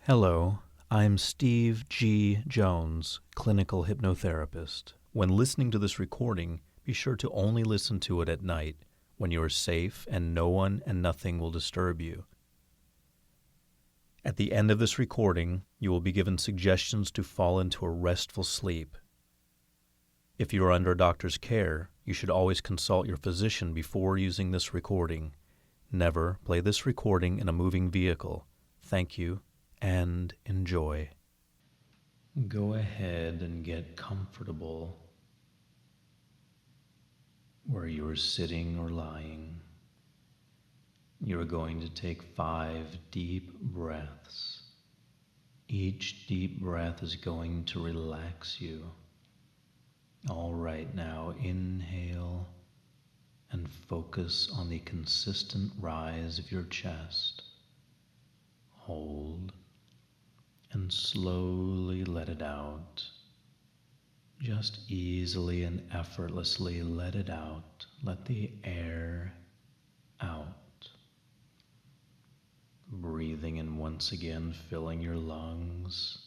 Hello, I'm Steve G. Jones, clinical hypnotherapist. When listening to this recording, be sure to only listen to it at night when you are safe and no one and nothing will disturb you. At the end of this recording, you will be given suggestions to fall into a restful sleep. If you are under a doctor's care, you should always consult your physician before using this recording. Never play this recording in a moving vehicle. Thank you, and enjoy. Go ahead and get comfortable where you are sitting or lying. You are going to take 5 deep breaths. Each deep breath is going to relax you. All right, now inhale and focus on the consistent rise of your chest. Hold and slowly let it out. Just easily and effortlessly let it out. Let the air out. Breathing in once again, filling your lungs.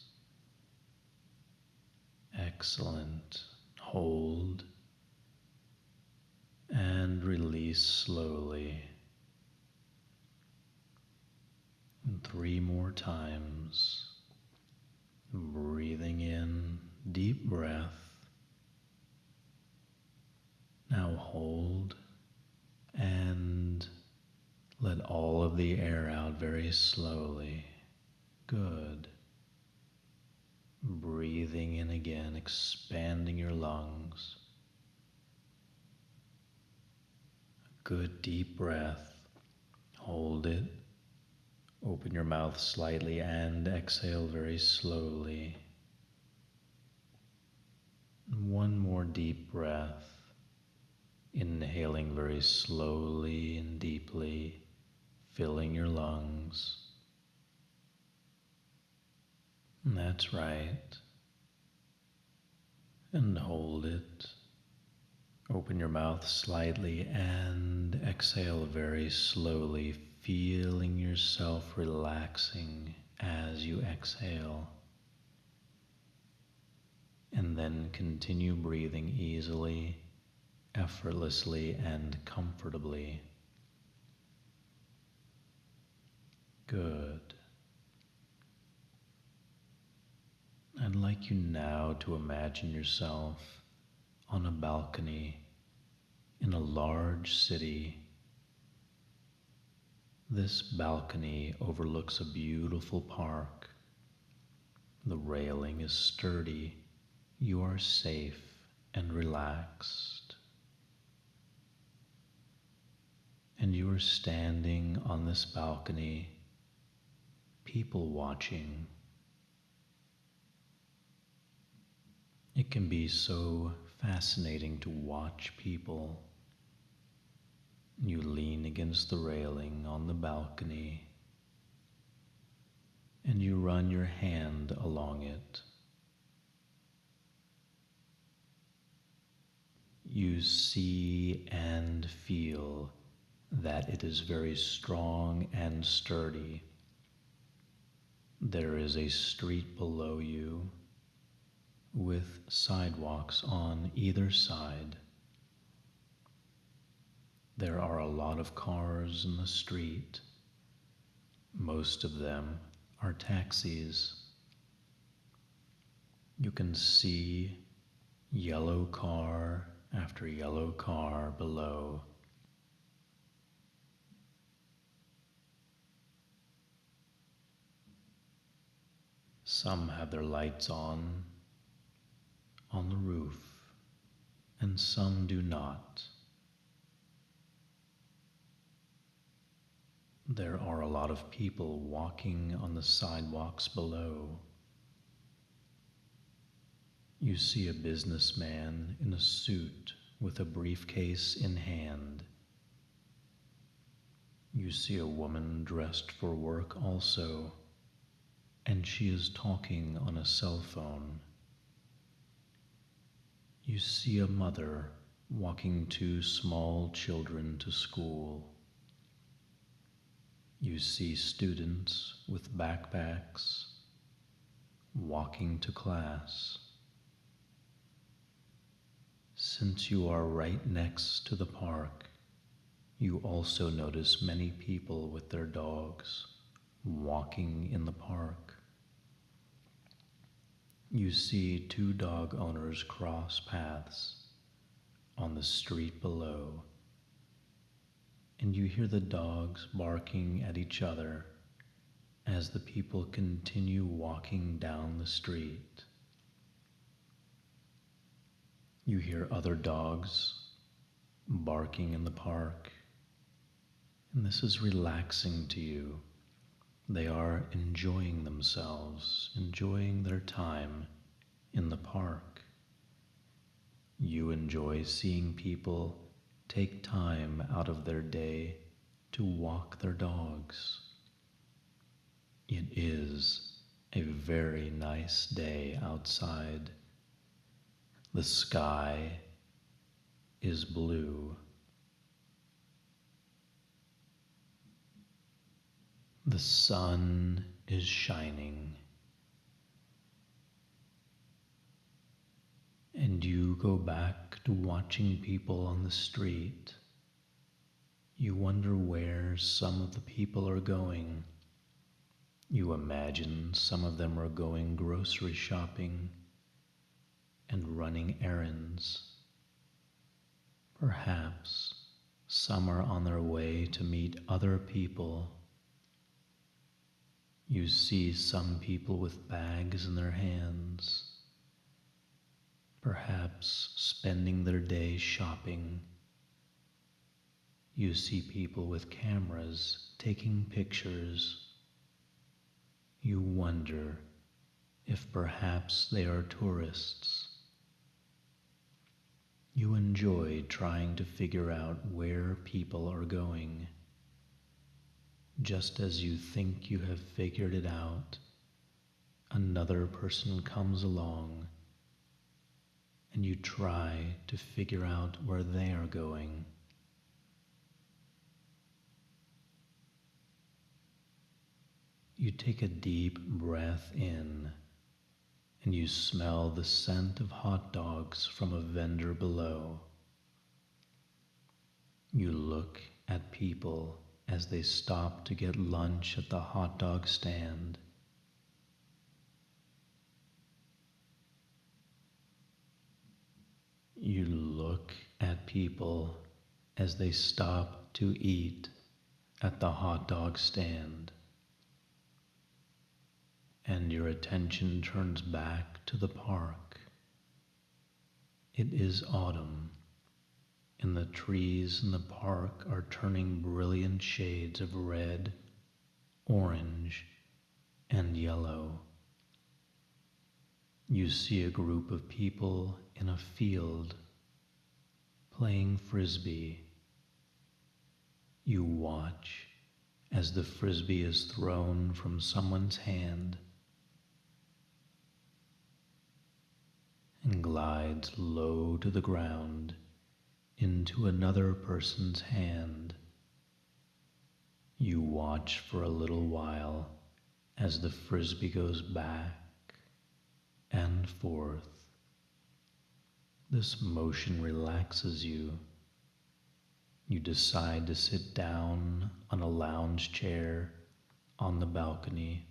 Excellent. Hold and release slowly. And 3 more times. Breathing in, deep breath. Now hold and let all of the air out very slowly. Good. Breathing in again, expanding your lungs. Good deep breath. Hold it. Open your mouth slightly and exhale very slowly. 1 more deep breath. Inhaling very slowly and deeply, filling your lungs. That's right. And hold it. Open your mouth slightly and exhale very slowly, feeling yourself relaxing as you exhale. And then continue breathing easily, effortlessly, and comfortably. Good. I'd like you now to imagine yourself on a balcony in a large city. This balcony overlooks a beautiful park. The railing is sturdy. You are safe and relaxed. And you are standing on this balcony, people watching. It can be so fascinating to watch people. You lean against the railing on the balcony and you run your hand along it. You see and feel that it is very strong and sturdy. There is a street below you with sidewalks on either side. There are a lot of cars in the street. Most of them are taxis. You can see yellow car after yellow car below. Some have their lights on the roof, and some do not. There are a lot of people walking on the sidewalks below. You see a businessman in a suit with a briefcase in hand. You see a woman dressed for work also, and she is talking on a cell phone. You see a mother walking 2 small children to school. You see students with backpacks walking to class. Since you are right next to the park, you also notice many people with their dogs walking in the park. You see two dog owners cross paths on the street below, and you hear the dogs barking at each other as the people continue walking down the street. You hear other dogs barking in the park, and this is relaxing to you. They are enjoying themselves, enjoying their time in the park. You enjoy seeing people take time out of their day to walk their dogs. It is a very nice day outside. The sky is blue. The sun is shining. And you go back to watching people on the street. You wonder where some of the people are going. You imagine some of them are going grocery shopping and running errands. Perhaps some are on their way to meet other people. You see some people with bags in their hands, perhaps spending their day shopping. You see people with cameras taking pictures. You wonder if perhaps they are tourists. You enjoy trying to figure out where people are going. Just as you think you have figured it out, another person comes along, and you try to figure out where they are going. You take a deep breath in, and you smell the scent of hot dogs from a vendor below. You look at people as they stop to get lunch at the hot dog stand. You look at people as they stop to eat at the hot dog stand. And your attention turns back to the park. It is autumn, and the trees in the park are turning brilliant shades of red, orange, and yellow. You see a group of people in a field playing frisbee. You watch as the frisbee is thrown from someone's hand and glides low to the ground into another person's hand. You watch for a little while as the frisbee goes back and forth. This motion relaxes you. You decide to sit down on a lounge chair on the balcony.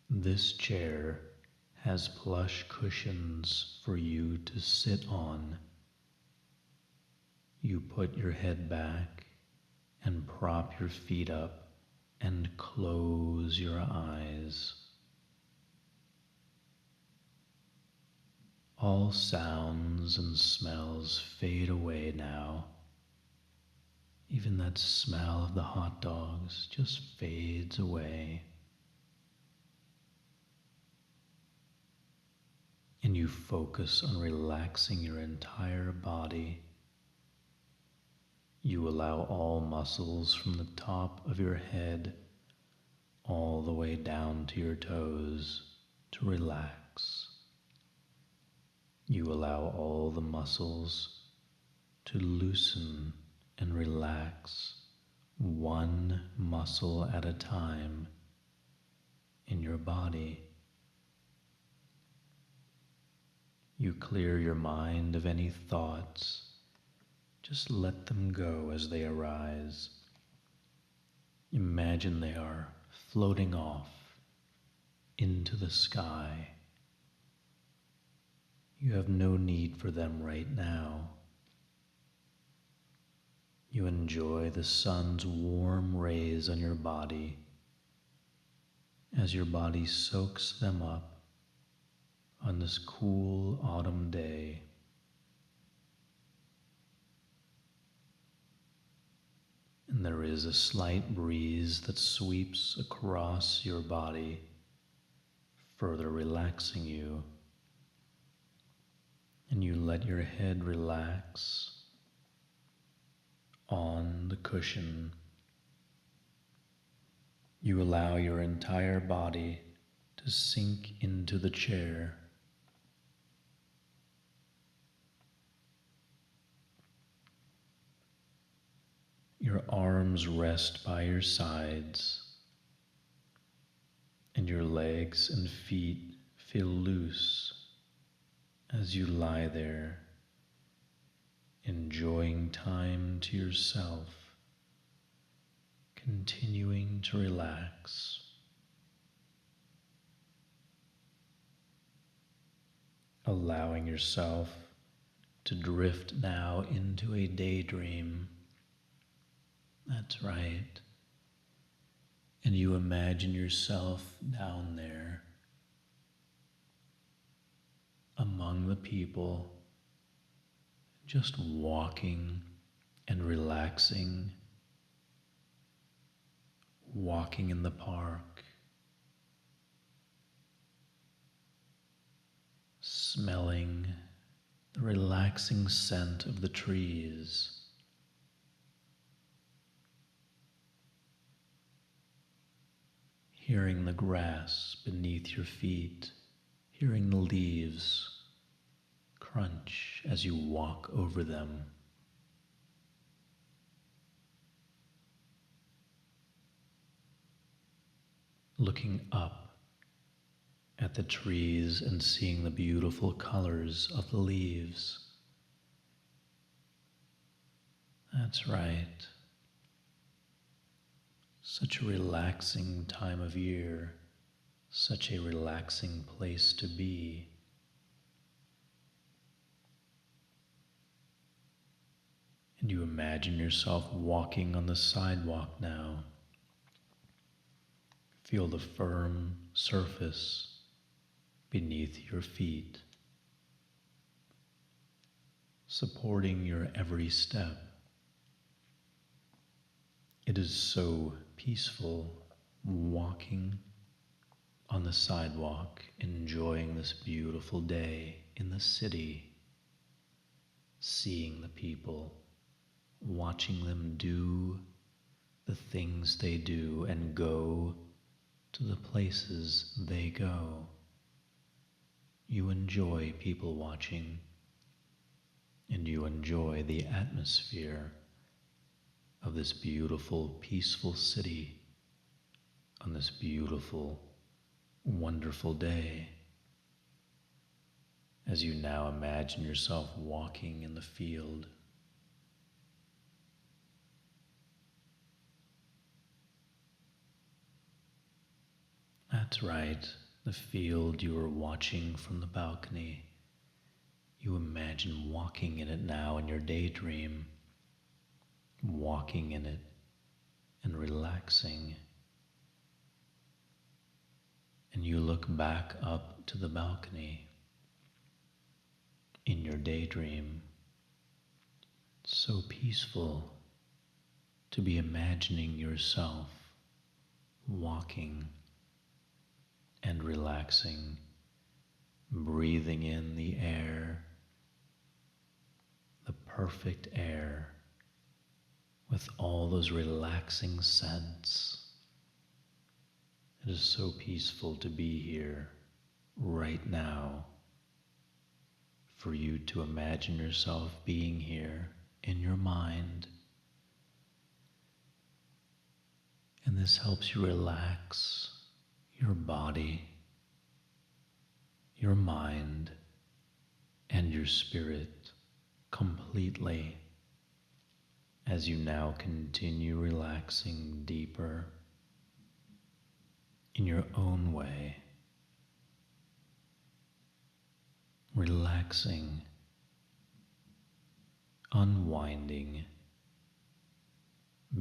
This chair has plush cushions for you to sit on. You put your head back and prop your feet up and close your eyes. All sounds and smells fade away now. Even that smell of the hot dogs just fades away. And you focus on relaxing your entire body. You allow all muscles from the top of your head all the way down to your toes to relax. You allow all the muscles to loosen and relax, one muscle at a time in your body. You clear your mind of any thoughts. Just let them go as they arise. Imagine they are floating off into the sky. You have no need for them right now. You enjoy the sun's warm rays on your body as your body soaks them up on this cool autumn day. And there is a slight breeze that sweeps across your body, further relaxing you. And you let your head relax on the cushion. You allow your entire body to sink into the chair. Your arms rest by your sides, and your legs and feet feel loose as you lie there, enjoying time to yourself, continuing to relax. Allowing yourself to drift now into a daydream. That's right. And you imagine yourself down there among the people, just walking and relaxing, walking in the park, smelling the relaxing scent of the trees. Hearing the grass beneath your feet, hearing the leaves crunch as you walk over them. Looking up at the trees and seeing the beautiful colors of the leaves. That's right. Such a relaxing time of year, such a relaxing place to be. And you imagine yourself walking on the sidewalk now. Feel the firm surface beneath your feet, supporting your every step. It is so peaceful walking on the sidewalk, enjoying this beautiful day in the city, seeing the people, watching them do the things they do and go to the places they go. You enjoy people watching, and you enjoy the atmosphere of this beautiful, peaceful city on this beautiful, wonderful day, as you now imagine yourself walking in the field. That's right, the field you are watching from the balcony. You imagine walking in it now in your daydream, walking in it and relaxing. And you look back up to the balcony in your daydream. It's so peaceful to be imagining yourself walking and relaxing, breathing in the air, the perfect air, with all those relaxing scents. It is so peaceful to be here right now, for you to imagine yourself being here in your mind. And this helps you relax your body, your mind, and your spirit completely as you now continue relaxing deeper in your own way, relaxing, unwinding,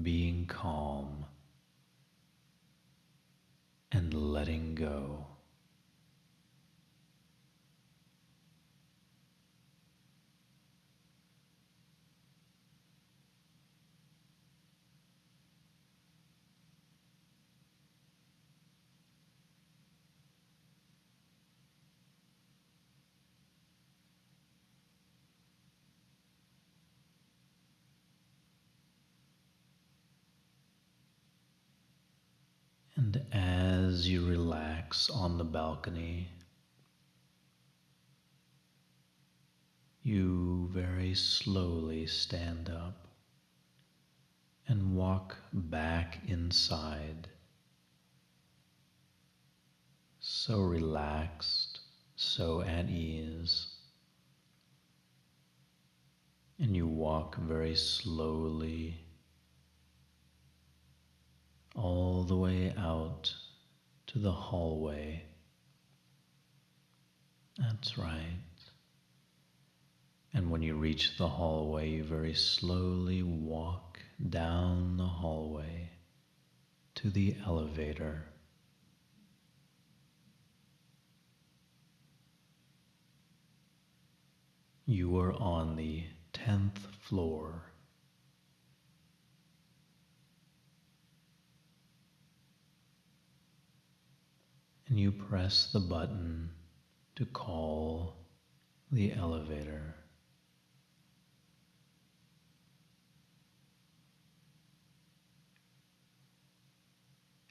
being calm, and letting go. And as you relax on the balcony, you very slowly stand up and walk back inside, so relaxed, so at ease. And you walk very slowly all the way out to the hallway. That's right. And when you reach the hallway, you very slowly walk down the hallway to the elevator. You are on the 10th floor. And you press the button to call the elevator.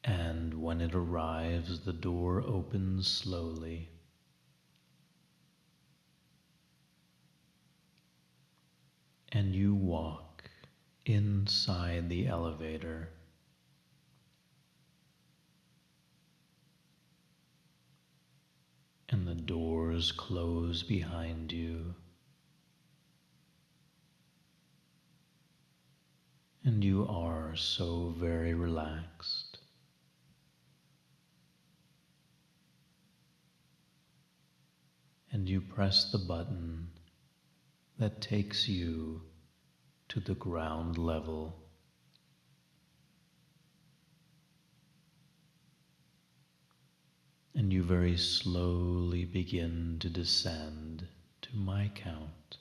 And when it arrives, the door opens slowly. And you walk inside the elevator. And the doors close behind you. And you are so very relaxed. And you press the button that takes you to the ground level. And you very slowly begin to descend to my count.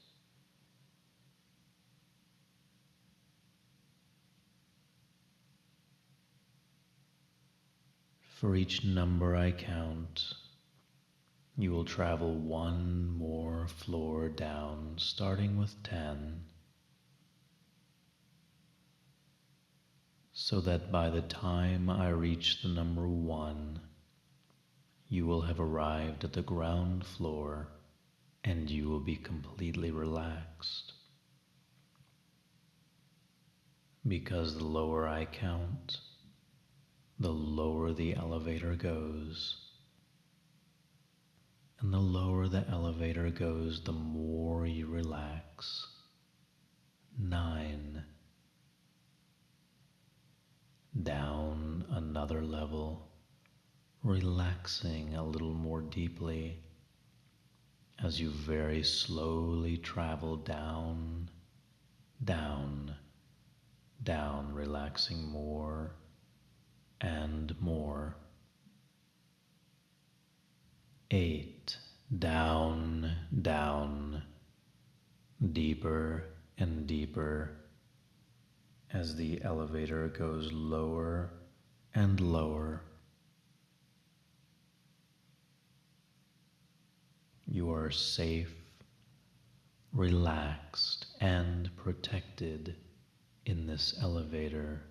For each number I count, you will travel one more floor down, starting with 10, so that by the time I reach the number 1, you will have arrived at the ground floor and you will be completely relaxed. Because the lower I count, the lower the elevator goes. And the lower the elevator goes, the more you relax. 9. Down another level, relaxing a little more deeply as you very slowly travel down, down, down, relaxing more and more. 8. Down, down, deeper and deeper as the elevator goes lower and lower. You are safe, relaxed, and protected in this elevator,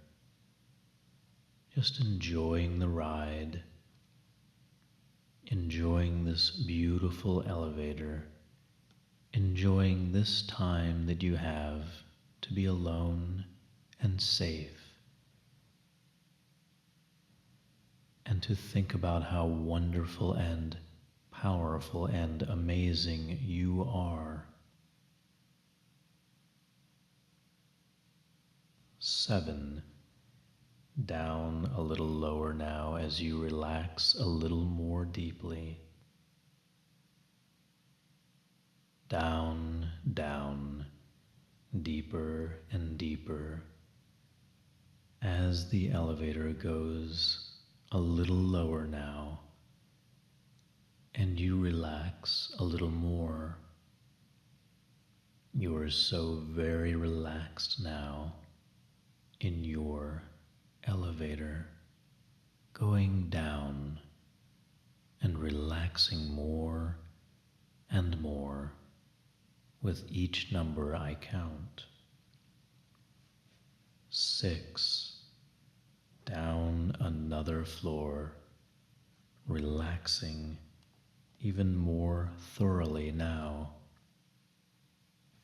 just enjoying the ride, enjoying this beautiful elevator, enjoying this time that you have to be alone and safe. and to think about how wonderful and powerful and amazing you are. 7. Down a little lower now as you relax a little more deeply. Down, down, deeper and deeper. As the elevator goes a little lower now, and you relax a little more. You are so very relaxed now in your elevator, going down and relaxing more and more with each number I count. 6. Down another floor, relaxing even more thoroughly now.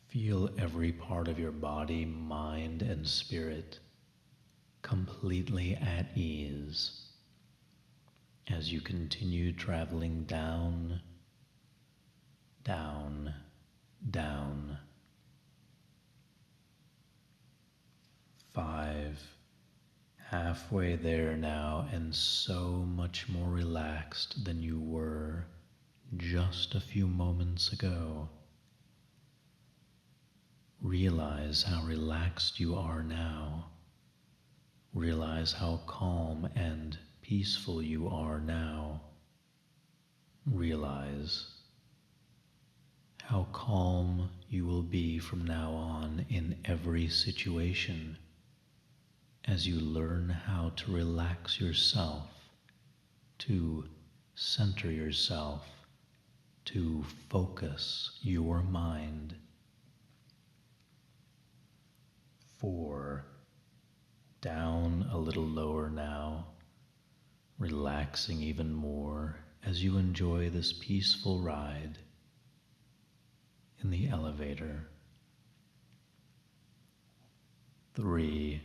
Feel every part of your body, mind, and spirit completely at ease as you continue traveling down, down, down. 5. Halfway there now, and so much more relaxed than you were just a few moments ago. Realize how relaxed you are now. Realize how calm and peaceful you are now. Realize how calm you will be from now on in every situation as you learn how to relax yourself, to center yourself, to focus your mind. 4. Down a little lower now, relaxing even more as you enjoy this peaceful ride in the elevator. 3.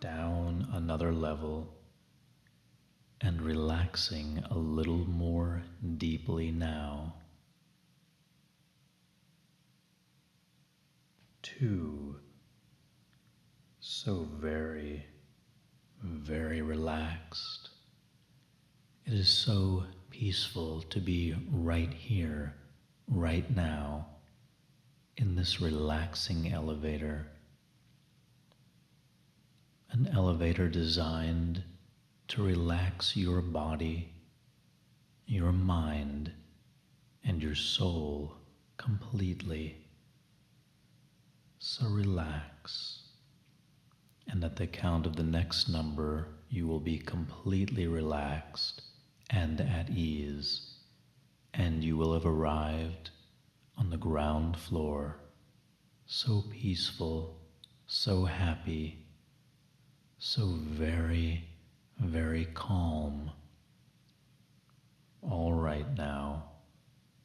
Down another level and relaxing a little more deeply now. 2. So very, very relaxed. It is so peaceful to be right here, right now, in this relaxing elevator. An elevator designed to relax your body, your mind, and your soul completely. So relax. And at the count of the next number, you will be completely relaxed and at ease, and you will have arrived on the ground floor, so peaceful, so happy, so very, very calm. All right now.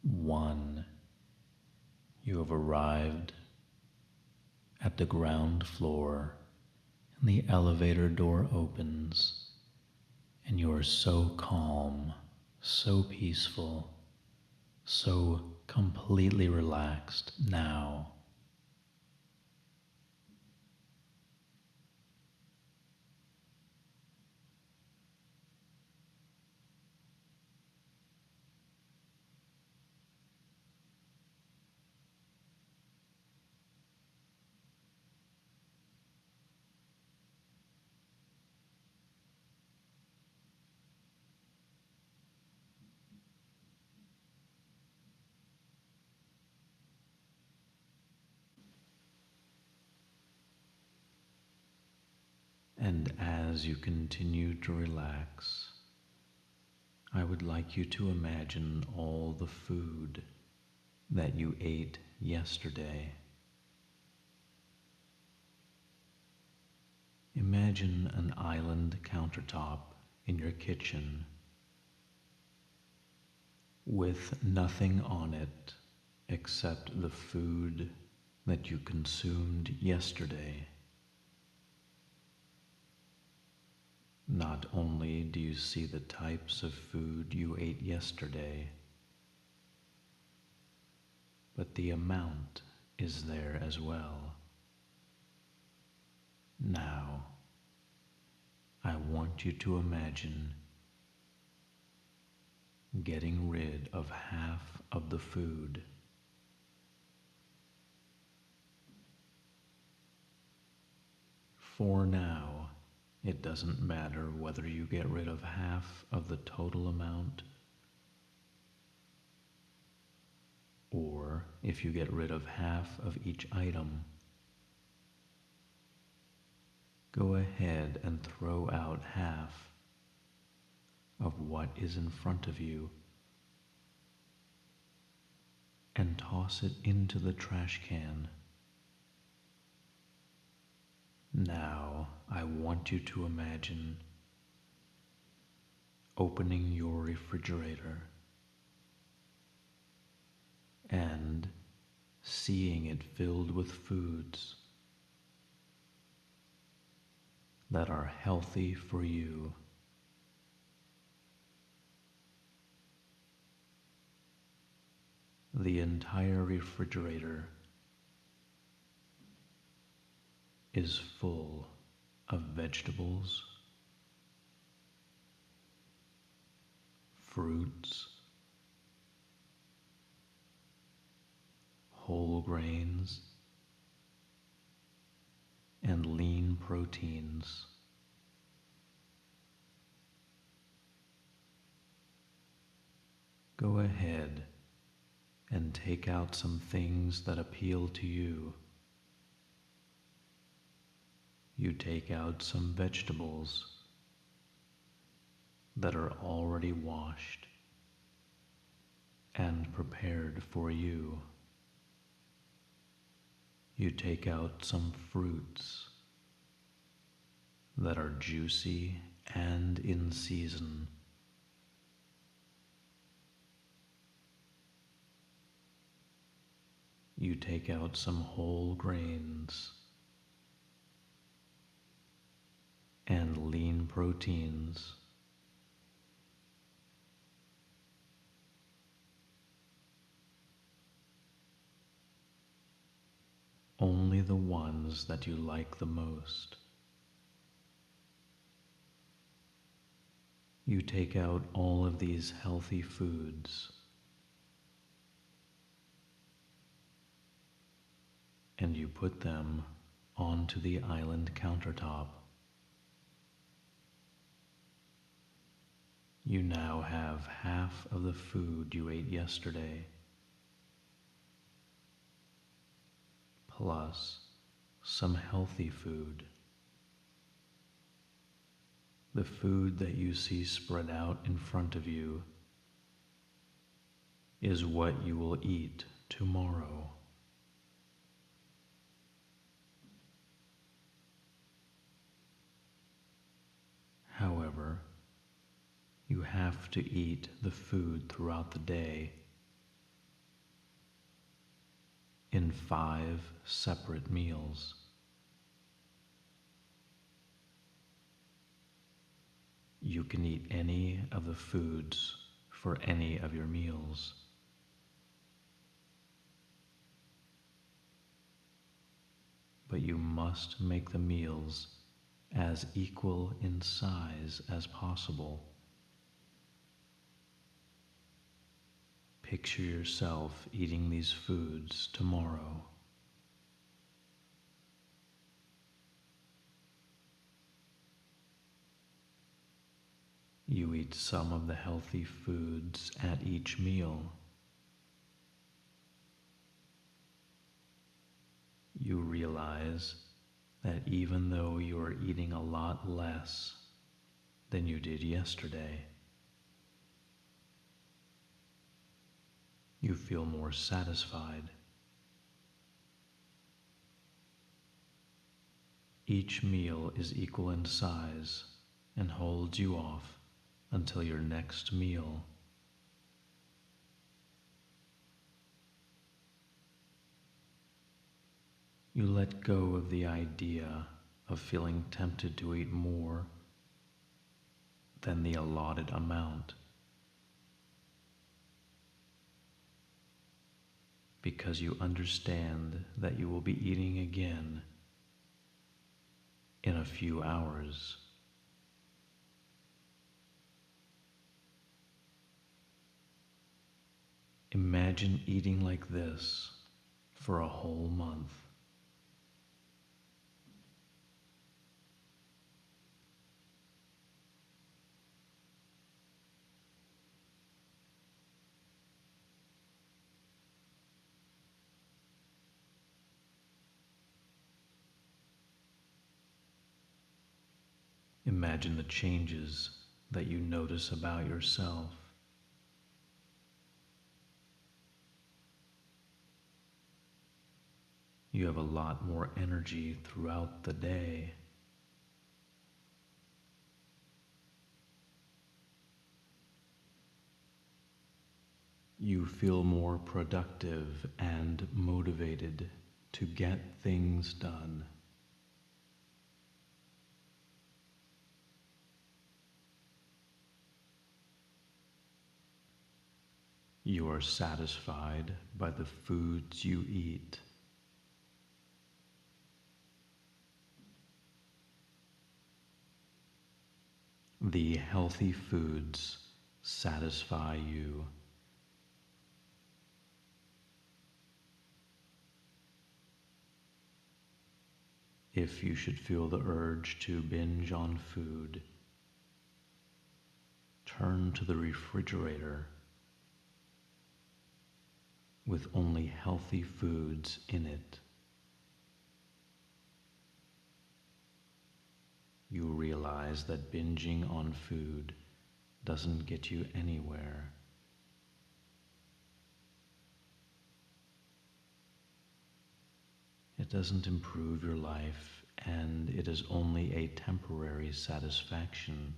1. You have arrived at the ground floor, and the elevator door opens, and you are so calm, so peaceful, so completely relaxed now. And as you continue to relax, I would like you to imagine all the food that you ate yesterday. Imagine an island countertop in your kitchen with nothing on it except the food that you consumed yesterday. Not only do you see the types of food you ate yesterday, but the amount is there as well. Now, I want you to imagine getting rid of half of the food. For now, it doesn't matter whether you get rid of half of the total amount or if you get rid of half of each item. Go ahead and throw out half of what is in front of you and toss it into the trash can. Now, I want you to imagine opening your refrigerator and seeing it filled with foods that are healthy for you. The entire refrigerator is full of vegetables, fruits, whole grains, and lean proteins. Go ahead and take out some things that appeal to you. You take out some vegetables that are already washed and prepared for you. You take out some fruits that are juicy and in season. You take out some whole grains and lean proteins. Only the ones that you like the most. You take out all of these healthy foods and you put them onto the island countertop. You now have half of the food you ate yesterday, plus some healthy food. The food that you see spread out in front of you is what you will eat tomorrow. However, you have to eat the food throughout the day in 5 separate meals. You can eat any of the foods for any of your meals. But you must make the meals as equal in size as possible. Picture yourself eating these foods tomorrow. You eat some of the healthy foods at each meal. You realize that even though you are eating a lot less than you did yesterday, you feel more satisfied. Each meal is equal in size and holds you off until your next meal. You let go of the idea of feeling tempted to eat more than the allotted amount, because you understand that you will be eating again in a few hours. Imagine eating like this for a whole month. Imagine the changes that you notice about yourself. You have a lot more energy throughout the day. You feel more productive and motivated to get things done. You are satisfied by the foods you eat. The healthy foods satisfy you. If you should feel the urge to binge on food, turn to the refrigerator with only healthy foods in it. You realize that binging on food doesn't get you anywhere. It doesn't improve your life, and it is only a temporary satisfaction.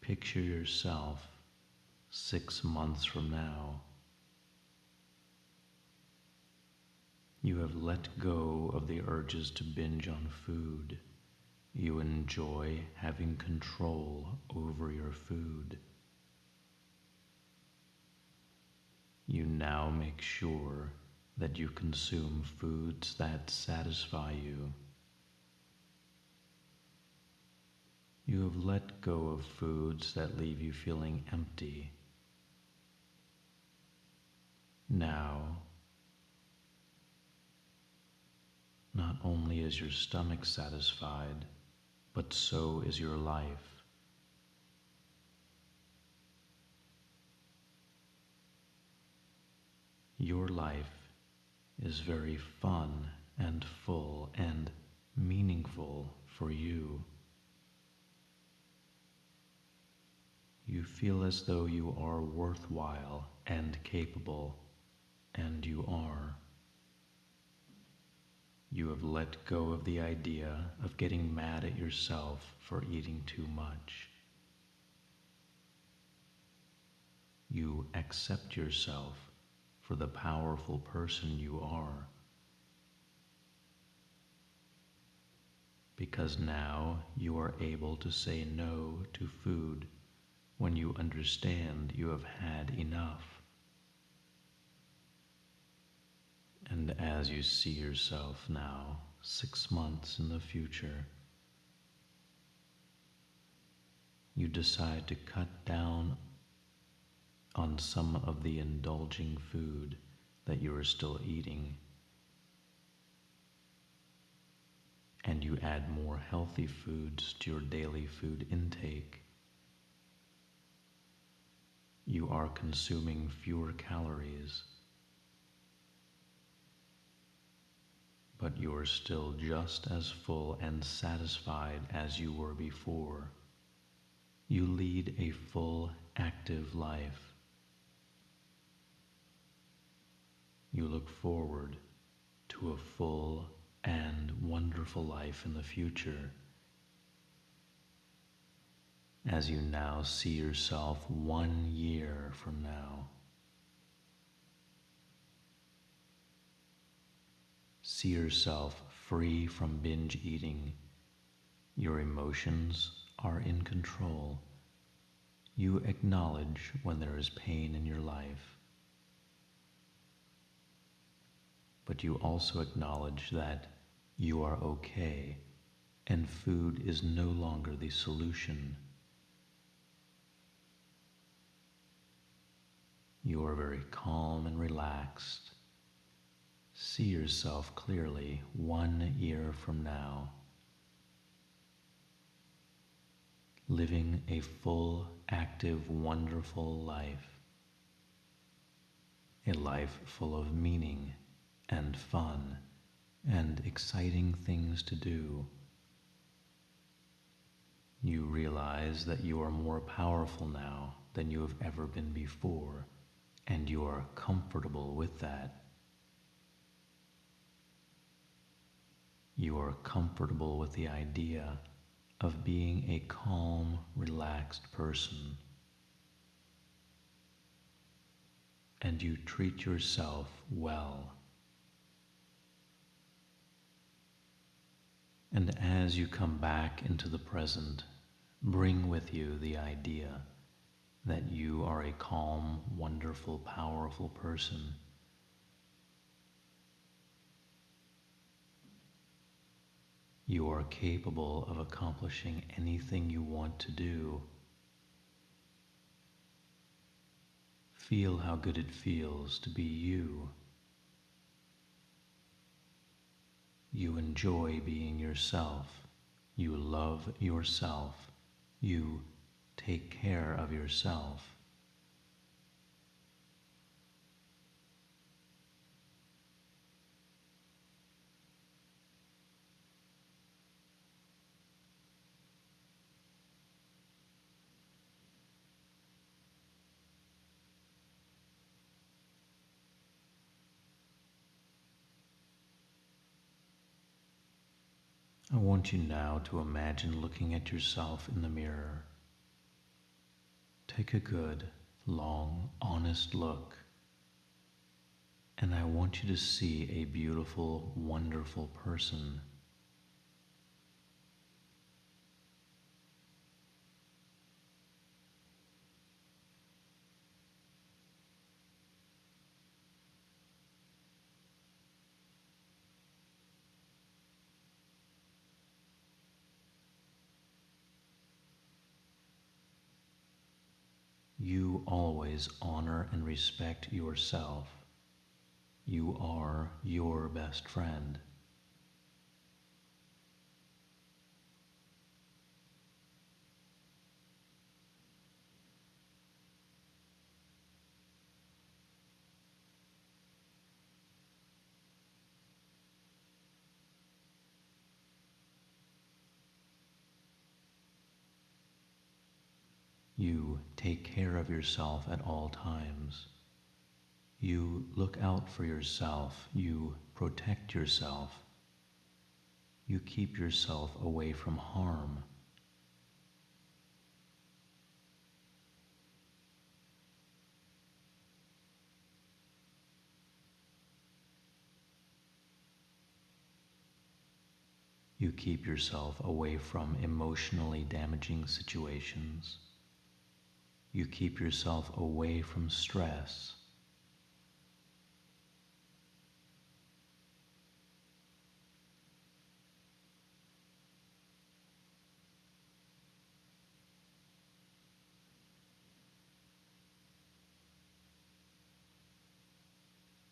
Picture yourself 6 months from now. You have let go of the urges to binge on food. You enjoy having control over your food. You now make sure that you consume foods that satisfy you. You have let go of foods that leave you feeling empty. Now, not only is your stomach satisfied, but so is your life. Your life is very fun and full and meaningful for you. You feel as though you are worthwhile and capable, and you are. You have let go of the idea of getting mad at yourself for eating too much. You accept yourself for the powerful person you are. Because now you are able to say no to food when you understand you have had enough. And as you see yourself now, 6 months in the future, you decide to cut down on some of the indulging food that you are still eating, and you add more healthy foods to your daily food intake. You are consuming fewer calories, but you are still just as full and satisfied as you were before. You lead a full, active life. You look forward to a full and wonderful life in the future. As you now see yourself 1 year from now, see yourself free from binge eating Your emotions are in control. You acknowledge when there is pain in your life, but you also acknowledge that you are okay and food is no longer the solution. You are very calm and relaxed. See yourself clearly 1 year from now, living a full, active, wonderful life. A life full of meaning and fun and exciting things to do. You realize that you are more powerful now than you have ever been before, and you are comfortable with that. You are comfortable with the idea of being a calm, relaxed person. And you treat yourself well. And as you come back into the present, bring with you the idea that you are a calm, wonderful, powerful person. You are capable of accomplishing anything you want to do. Feel how good it feels to be you. You enjoy being yourself. You love yourself. You take care of yourself. I want you now to imagine looking at yourself in the mirror. Take a good, long, honest look. And I want you to see a beautiful, wonderful person. You always honor and respect yourself. You are your best friend. You take care of yourself at all times. You look out for yourself. You protect yourself. You keep yourself away from harm. You keep yourself away from emotionally damaging situations. You keep yourself away from stress.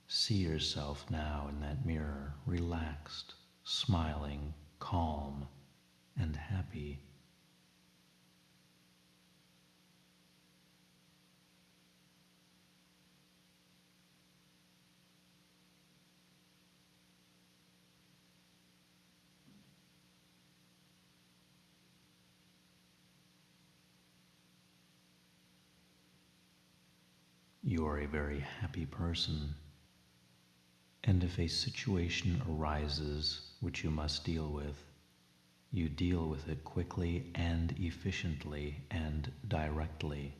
See yourself now in that mirror, relaxed, smiling, calm, and happy. You are a very happy person. And if a situation arises which you must deal with, you deal with it quickly and efficiently and directly.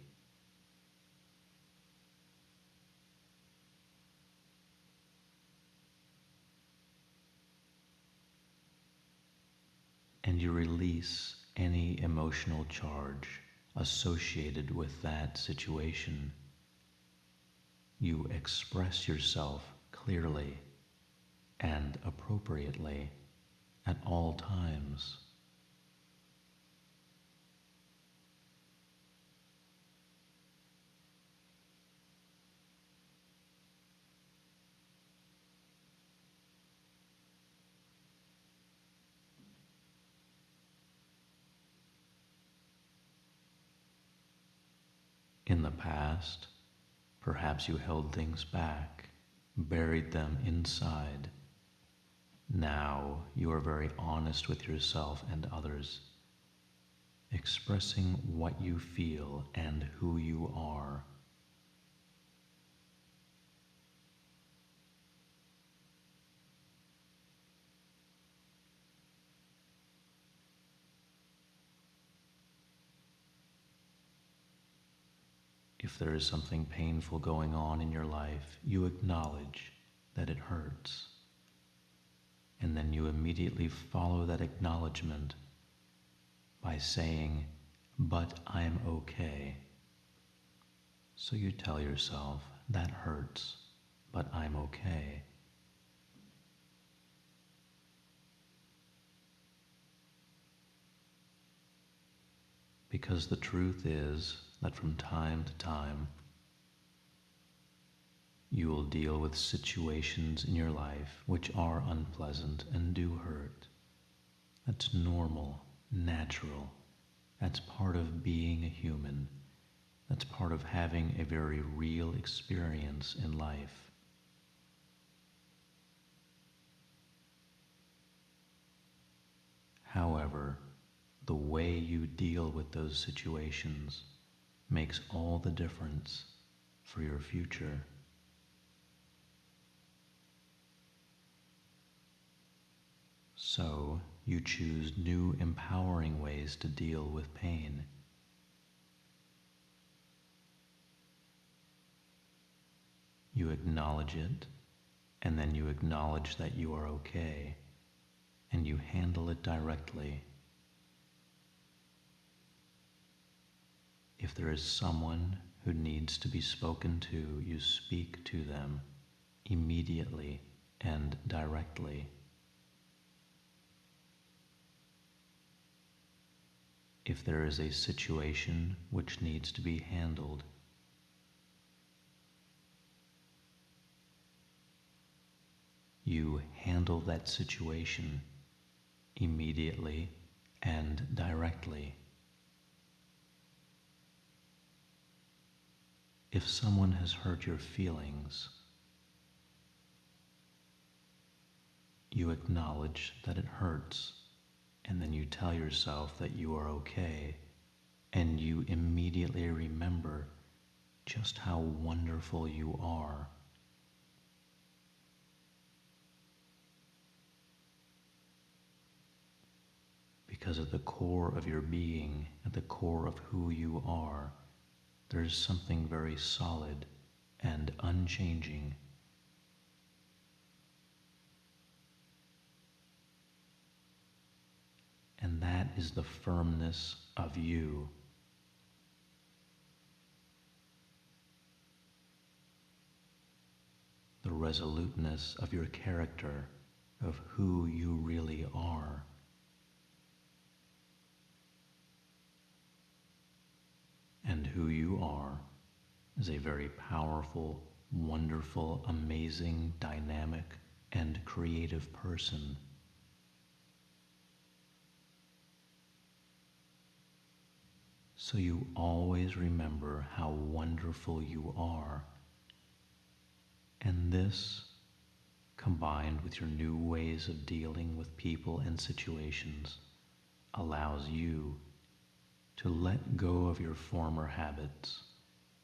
And you release release any emotional charge associated with that situation. You express yourself clearly and appropriately at all times. In the past, perhaps you held things back, buried them inside. Now you are very honest with yourself and others, expressing what you feel and who you are. If there is something painful going on in your life, you acknowledge that it hurts. And then you immediately follow that acknowledgement by saying, "But I'm okay." So you tell yourself, "That hurts, but I'm okay." Because the truth is that from time to time, you will deal with situations in your life which are unpleasant and do hurt. That's normal, natural. That's part of being a human. That's part of having a very real experience in life. However, the way you deal with those situations makes all the difference for your future. So, you choose new empowering ways to deal with pain. You acknowledge it, and then you acknowledge that you are okay, and you handle it directly. If there is someone who needs to be spoken to, you speak to them immediately and directly. If there is a situation which needs to be handled, you handle that situation immediately and directly. If someone has hurt your feelings, you acknowledge that it hurts, and then you tell yourself that you are okay, and you immediately remember just how wonderful you are. Because at the core of your being, at the core of who you are, there's something very solid and unchanging. And that is the firmness of you. The resoluteness of your character, of who you really are. And who you are is a very powerful, wonderful, amazing, dynamic, and creative person. So you always remember how wonderful you are. And this, combined with your new ways of dealing with people and situations, allows you to let go of your former habits,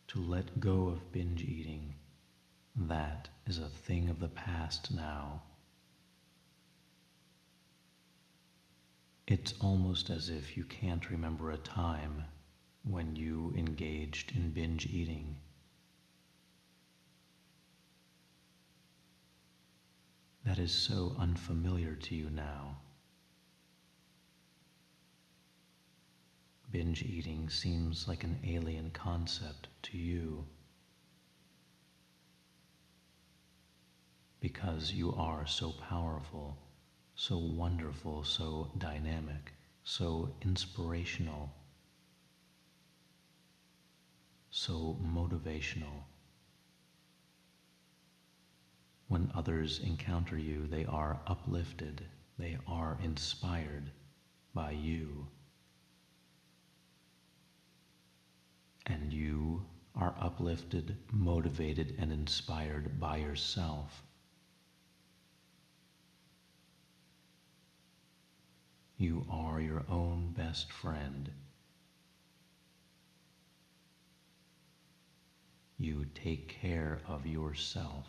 to let go of binge eating. That is a thing of the past now. It's almost as if you can't remember a time when you engaged in binge eating. That is so unfamiliar to you now. binge eating seems like an alien concept to you because you are so powerful, so wonderful, so dynamic, so inspirational, so motivational. When others encounter you, they are uplifted, they are inspired by you, and you are uplifted, motivated, and inspired by yourself. You are your own best friend. You take care of yourself.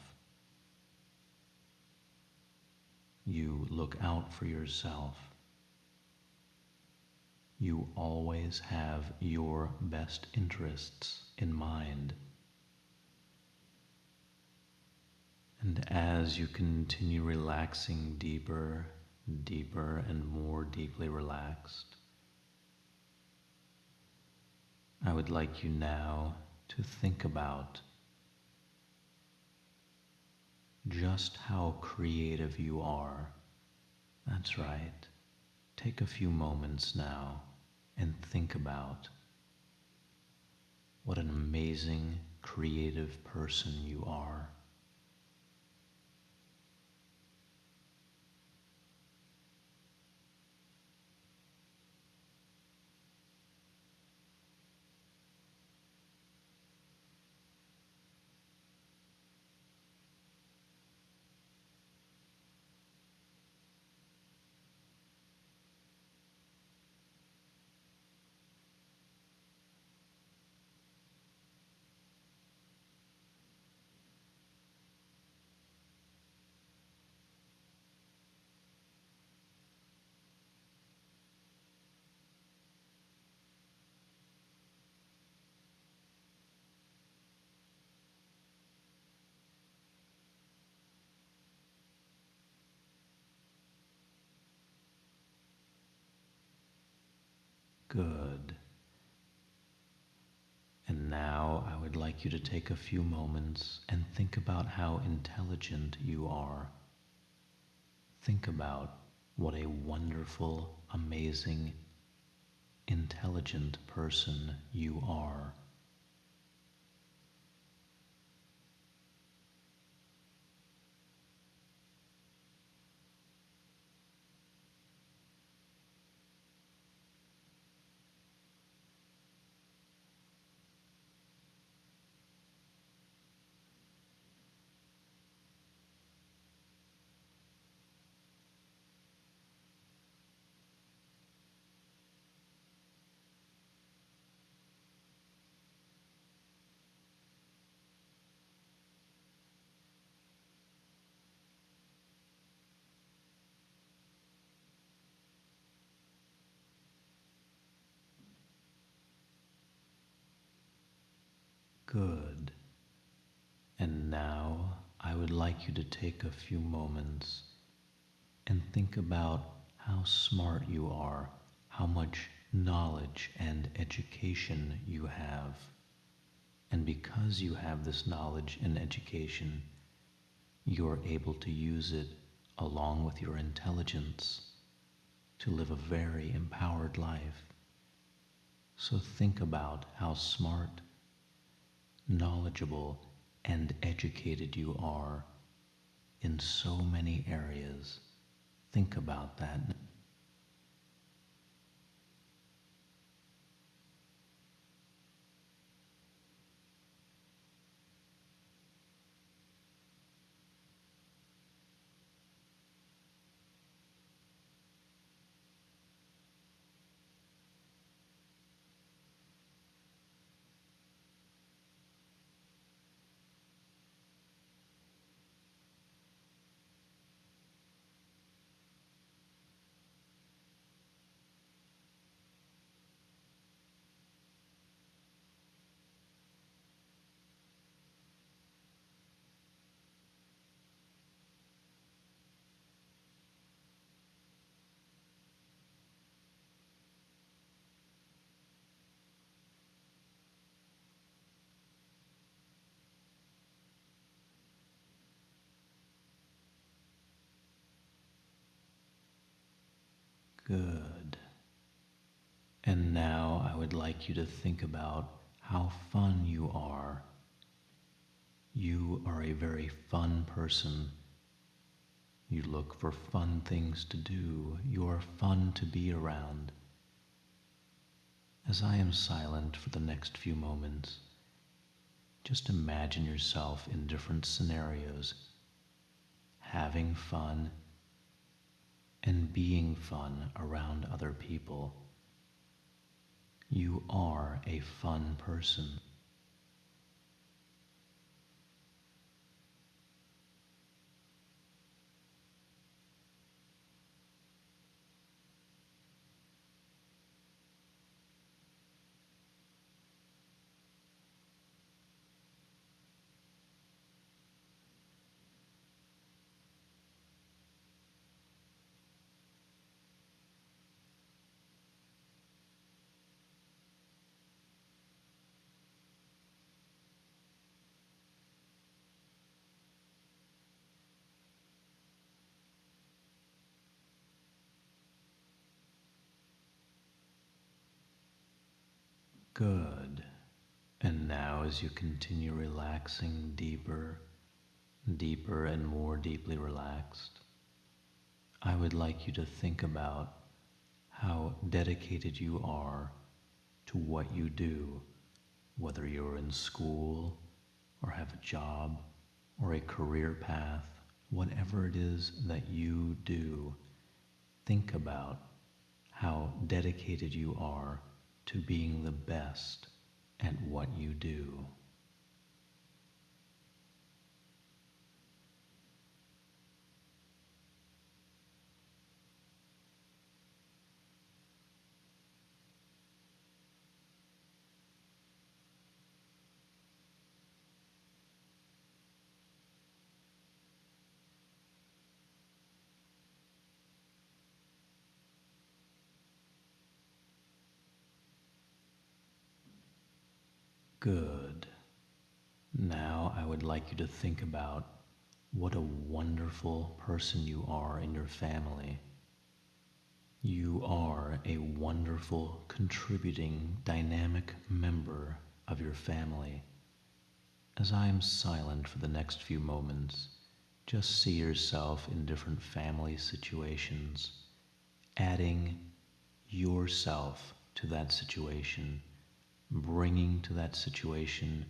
You look out for yourself. You always have your best interests in mind. And as you continue relaxing deeper, deeper, and more deeply relaxed, I would like you now to think about just how creative you are. That's right. Take a few moments now and think about what an amazing, creative person you are. Good. And now I would like you to take a few moments and think about how intelligent you are. Think about what a wonderful, amazing, intelligent person you are. Good. And now I would like you to take a few moments and think about how smart you are, how much knowledge and education you have. And because you have this knowledge and education, you're able to use it along with your intelligence to live a very empowered life. So think about how smart, knowledgeable, and educated you are in so many areas. Think about that. Good. And now I would like you to think about how fun you are. You are a very fun person. You look for fun things to do. You are fun to be around. As I am silent for the next few moments, just imagine yourself in different scenarios, having fun and being fun around other people. You are a fun person. Good. And now as you continue relaxing deeper, deeper and more deeply relaxed, I would like you to think about how dedicated you are to what you do, whether you're in school or have a job or a career path, whatever it is that you do, think about how dedicated you are to being the best at what you do. Good. Now I would like you to think about what a wonderful person you are in your family. You are a wonderful, contributing, dynamic member of your family. As I am silent for the next few moments, just see yourself in different family situations, adding yourself to that situation, bringing to that situation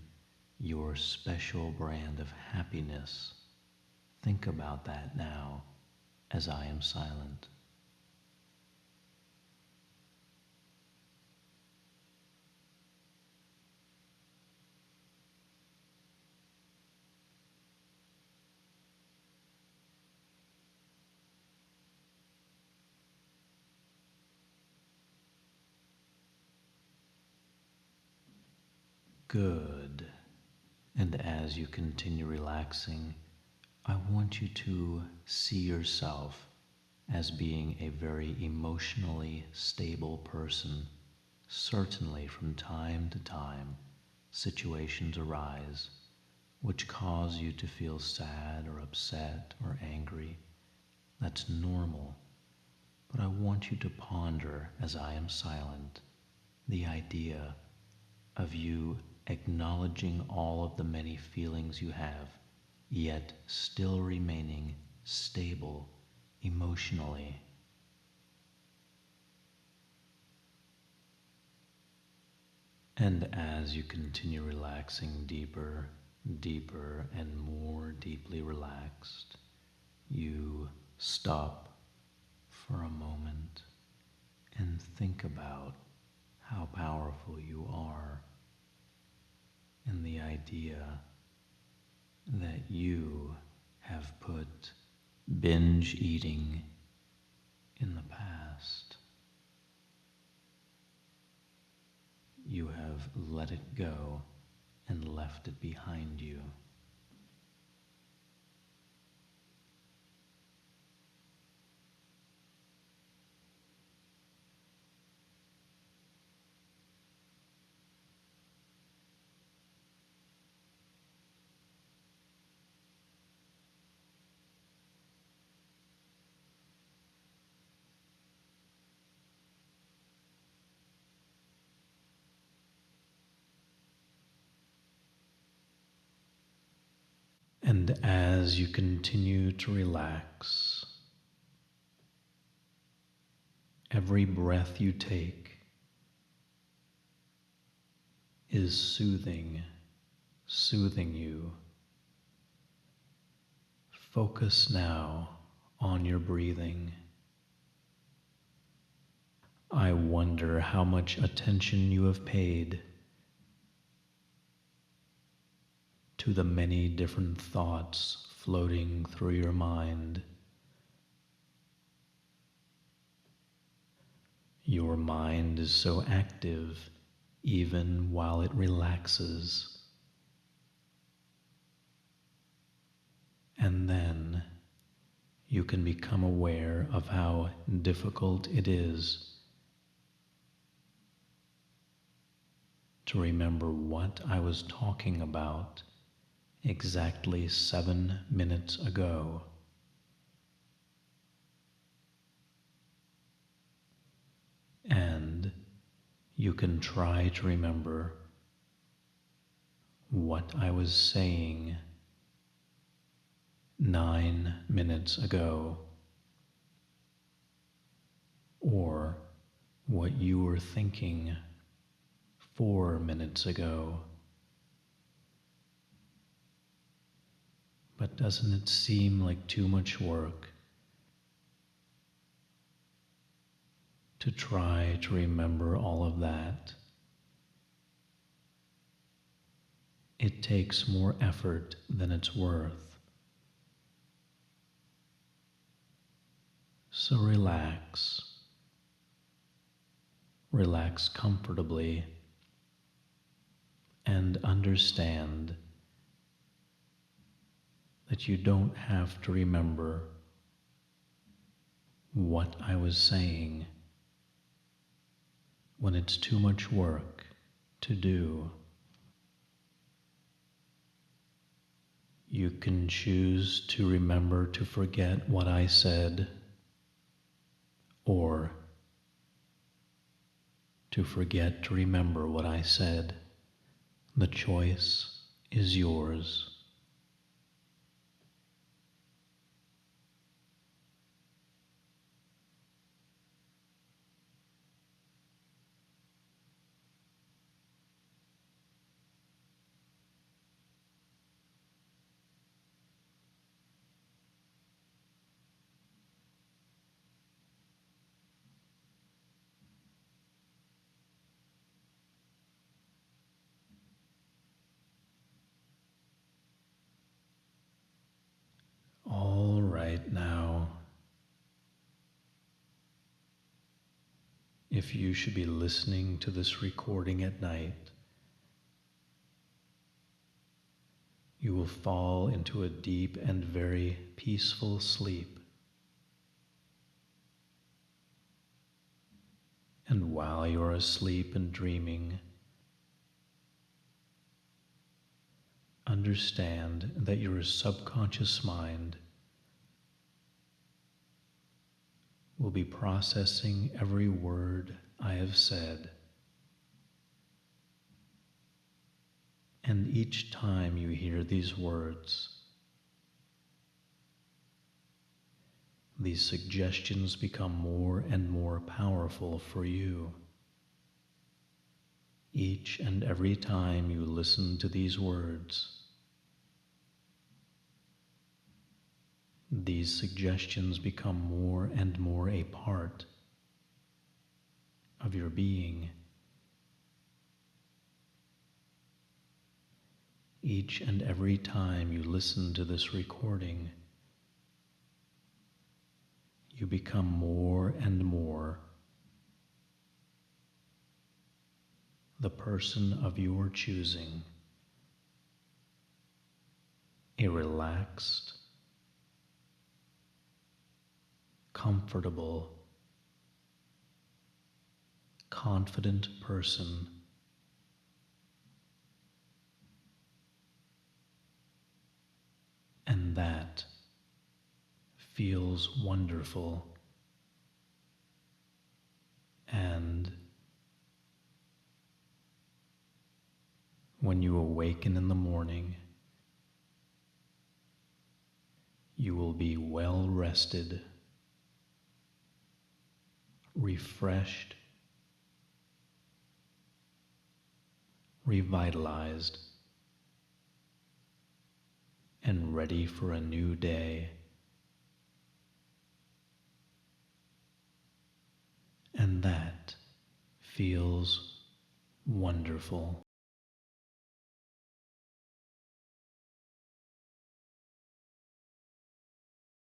your special brand of happiness. Think about that now as I am silent. Good. And as you continue relaxing, I want you to see yourself as being a very emotionally stable person. Certainly, from time to time, situations arise which cause you to feel sad or upset or angry. That's normal. But I want you to ponder, as I am silent, the idea of you acknowledging all of the many feelings you have, yet still remaining stable emotionally. And as you continue relaxing deeper, deeper, and more deeply relaxed, you stop for a moment and think about how powerful you are, and the idea that you have put binge eating in the past. You have let it go and left it behind you. And as you continue to relax, every breath you take is soothing you. Focus now on your breathing. I wonder how much attention you have paid to the many different thoughts floating through your mind. Your mind is so active even while it relaxes. And then you can become aware of how difficult it is to remember what I was talking about exactly 7 minutes ago. And you can try to remember what I was saying 9 minutes ago, or what you were thinking 4 minutes ago. But doesn't it seem like too much work to try to remember all of that? It takes more effort than it's worth. So relax. Relax comfortably and understand that you don't have to remember what I was saying when it's too much work to do. You can choose to remember to forget what I said, or to forget to remember what I said. The choice is yours. All right, now, if you should be listening to this recording at night, you will fall into a deep and very peaceful sleep. And while you're asleep and dreaming, understand that your subconscious mind will be processing every word I have said. And each time you hear these words, these suggestions become more and more powerful for you. Each and every time you listen to these words, these suggestions become more and more a part of your being. Each and every time you listen to this recording, you become more and more the person of your choosing, a relaxed, comfortable, confident person. And that feels wonderful. And when you awaken in the morning, will be well rested, refreshed, revitalized, and ready for a new day. And that feels wonderful.